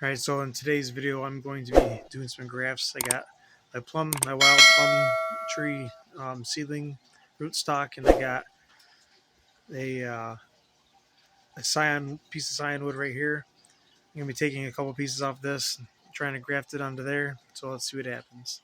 Alright, so in today's video I'm going to be doing some grafts. I got my wild plum tree seedling rootstock, and I got a, uh, a piece of scion wood right here. I'm going to be taking a couple pieces off this, trying to graft it onto there, so let's see what happens.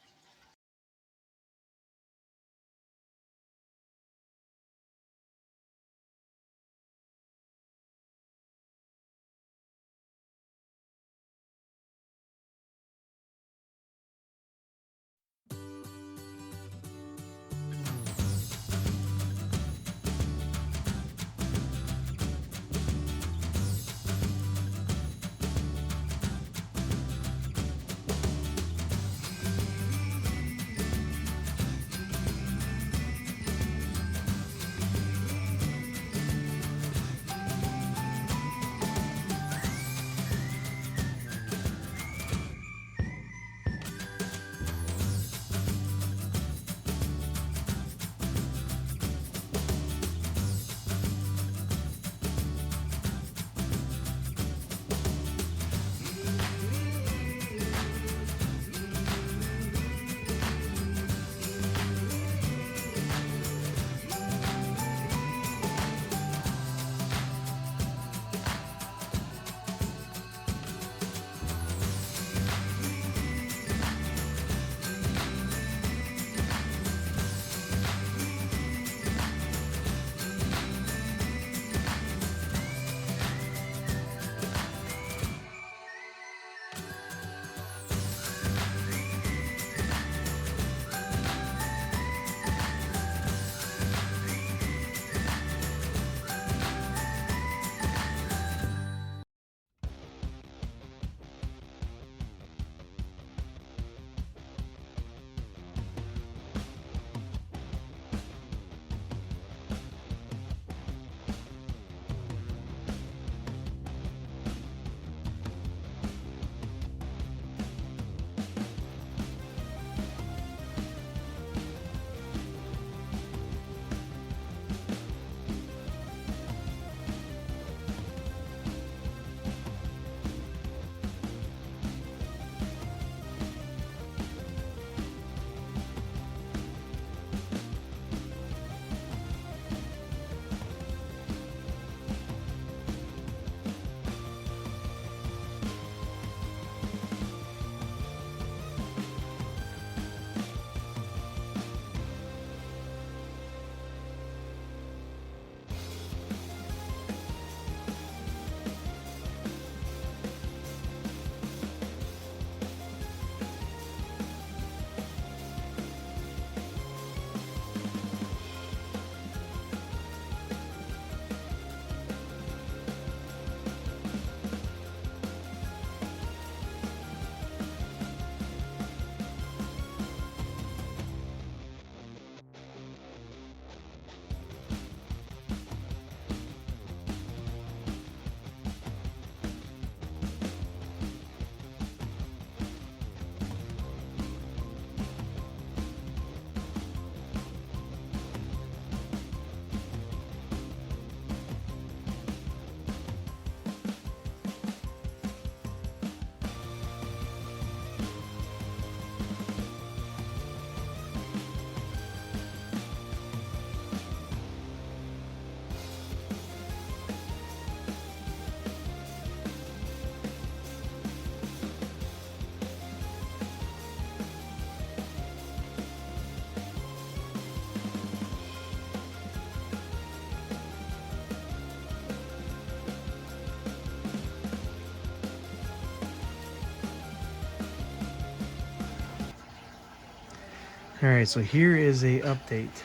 Alright, so here is a update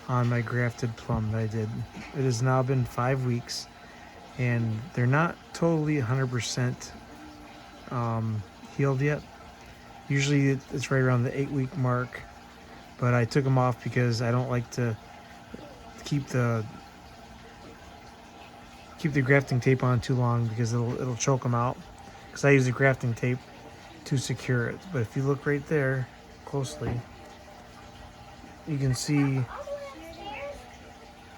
on my grafted plum that I did. It has now been 5 weeks, and they're not totally 100% healed yet. Usually it's right around the 8-week mark, but I took them off because I don't like to keep the grafting tape on too long, because it'll choke them out, because I use the grafting tape to secure it. But if you look right there closely, you can see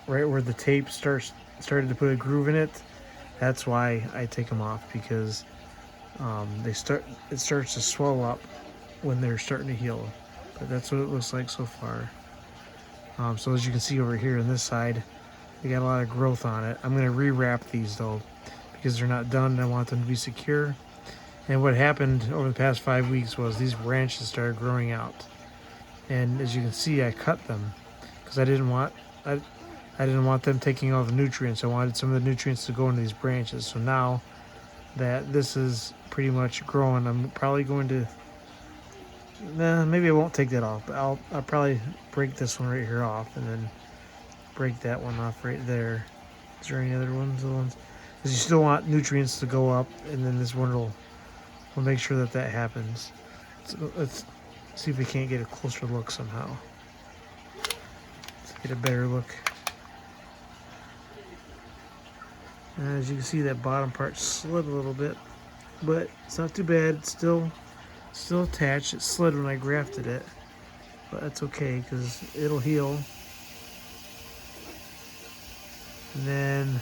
right where the tape started to put a groove in it. That's why I take them off, because it starts to swell up when they're starting to heal. But that's what it looks like so far. So as you can see over here on this side, they got a lot of growth on it. I'm going to rewrap these though, because they're not done and I want them to be secure. And what happened over the past 5 weeks was these branches started growing out. And as you can see, I cut them because I didn't want them taking all the nutrients. I wanted some of the nutrients to go into these branches. So now that this is pretty much growing, I'm probably going to, maybe I won't take that off, but I'll probably break this one right here off and then break that one off right there. Is there any other ones? Because you still want nutrients to go up, and then this one will make sure that happens. So let's see if we can't get a closer look somehow. Let's get a better look. And as you can see, that bottom part slid a little bit, but it's not too bad. It's still attached. It slid when I grafted it, but that's okay because it'll heal. And then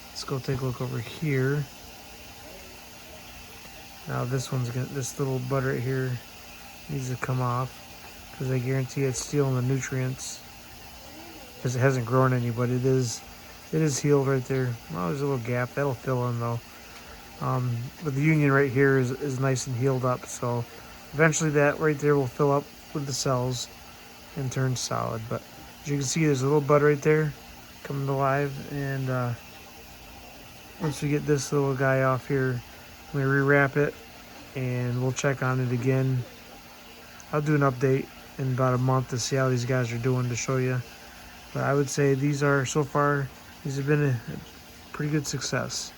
let's go take a look over here. Now this little bud right here needs to come off because I guarantee it's stealing the nutrients because it hasn't grown any, but it is healed right there. Oh, there's a little gap. That'll fill in though. But the union right here is nice and healed up, so eventually that right there will fill up with the cells and turn solid. But as you can see, there's a little bud right there coming to life, and once we get this little guy off here, I'm going to rewrap it and we'll check on it again. I'll do an update in about a month to see how these guys are doing to show you. But I would say these have been a pretty good success.